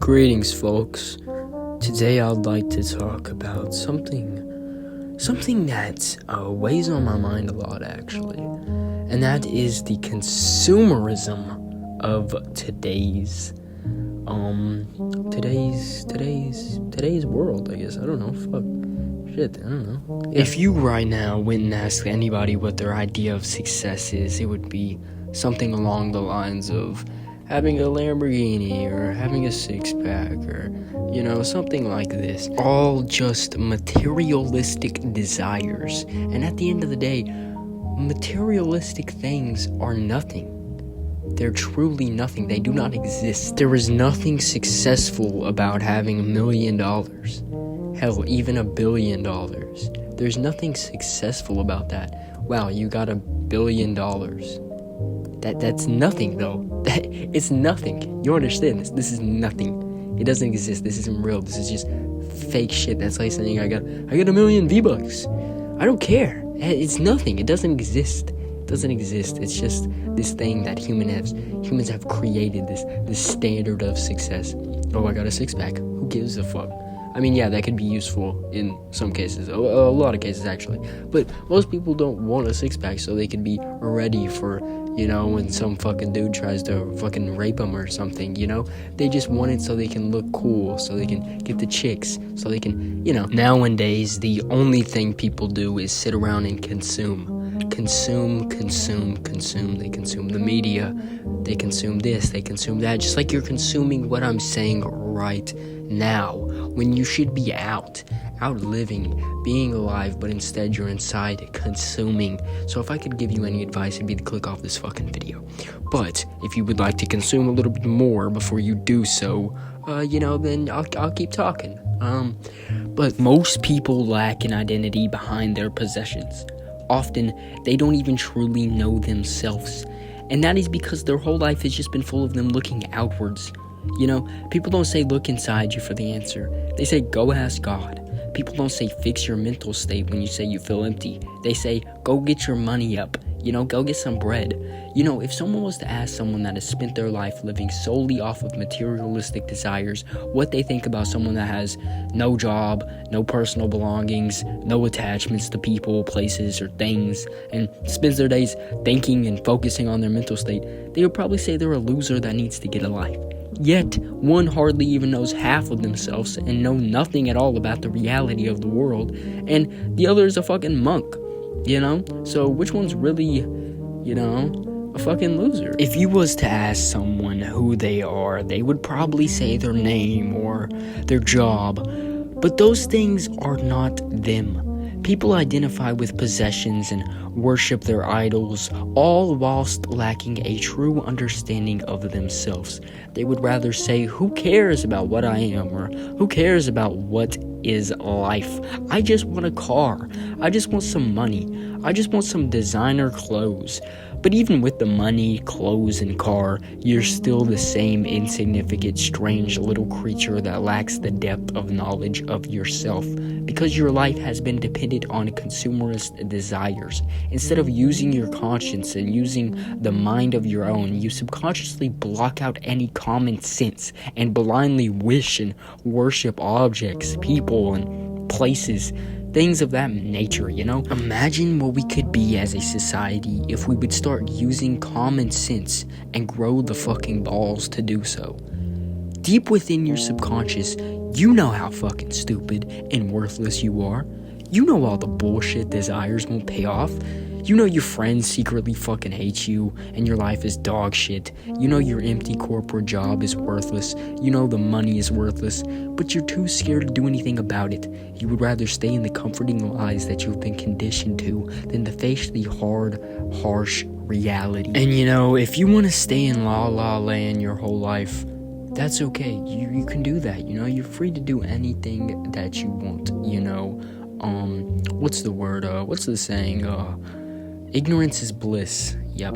Greetings, folks. Today I'd like to talk about something that weighs on my mind a lot, actually, and that is the consumerism of today's world. I guess I don't know. I don't know. Yeah. If you right now went and asked anybody what their idea of success is, it would be something along the lines of having a Lamborghini or having a six-pack or, something like this. All just materialistic desires. And at the end of the day, materialistic things are nothing. They're truly nothing. They do not exist. There is nothing successful about having $1 million. Hell, even $1 billion. There's nothing successful about that. Wow, you got $1 billion. That's nothing, though. It's nothing. You understand this? This is nothing. It doesn't exist. This isn't real. This is just fake shit. That's like saying I got $1 million V-Bucks. I don't care. It's nothing. It doesn't exist. It doesn't exist. It's just this thing that humans have created, this standard of success. Oh, I got a six-pack. Who gives a fuck? I mean, yeah, that could be useful in some cases, a lot of cases actually, but most people don't want a six-pack so they can be ready for, when some fucking dude tries to fucking rape them or something, they just want it so they can look cool, so they can get the chicks, so they can, Nowadays, the only thing people do is sit around and consume. They consume the media, they consume this, they consume that, just like you're consuming what I'm saying right now, when you should be out living, being alive, but instead you're inside consuming. So if I could give you any advice, it'd be to click off this fucking video. But if you would like to consume a little bit more before you do so, then I'll keep talking. But most people lack an identity behind their possessions. Often, they don't even truly know themselves. And that is because their whole life has just been full of them looking outwards. People don't say look inside you for the answer. They say go ask God. People don't say fix your mental state when you say you feel empty. They say go get your money up. Go get some bread. If someone was to ask someone that has spent their life living solely off of materialistic desires what they think about someone that has no job, no personal belongings, no attachments to people, places, or things, and spends their days thinking and focusing on their mental state, they would probably say they're a loser that needs to get a life. Yet, one hardly even knows half of themselves and know nothing at all about the reality of the world, and the other is a fucking monk, So which one's really, a fucking loser? If you was to ask someone who they are, they would probably say their name or their job, but those things are not them. People identify with possessions and worship their idols, all whilst lacking a true understanding of themselves. They would rather say, who cares about what I am, or who cares about what is life? I just want a car. I just want some money. I just want some designer clothes. But even with the money, clothes, and car, you're still the same insignificant, strange little creature that lacks the depth of knowledge of yourself, because your life has been dependent on consumerist desires. Instead of using your conscience and using the mind of your own, you subconsciously block out any common sense and blindly wish and worship objects, people, and places. Things of that nature, Imagine what we could be as a society if we would start using common sense and grow the fucking balls to do so. Deep within your subconscious, you know how fucking stupid and worthless you are. You know all the bullshit desires won't pay off. You know your friends secretly fucking hate you and your life is dog shit. You know your empty corporate job is worthless. You know the money is worthless, but you're too scared to do anything about it. You would rather stay in the comforting lies that you've been conditioned to than to face the hard, harsh reality. And if you want to stay in la la land your whole life, that's okay. You can do that, You're free to do anything that you want, What's the word? What's the saying? Ignorance is bliss. Yep.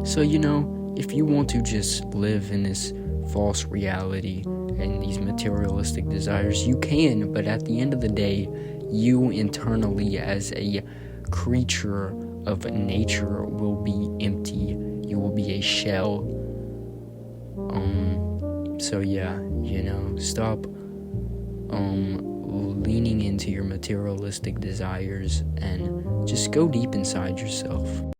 So, if you want to just live in this false reality and these materialistic desires, you can, but at the end of the day, you internally as a creature of nature will be empty. You will be a shell. So yeah, stop leaning into your materialistic desires and just go deep inside yourself.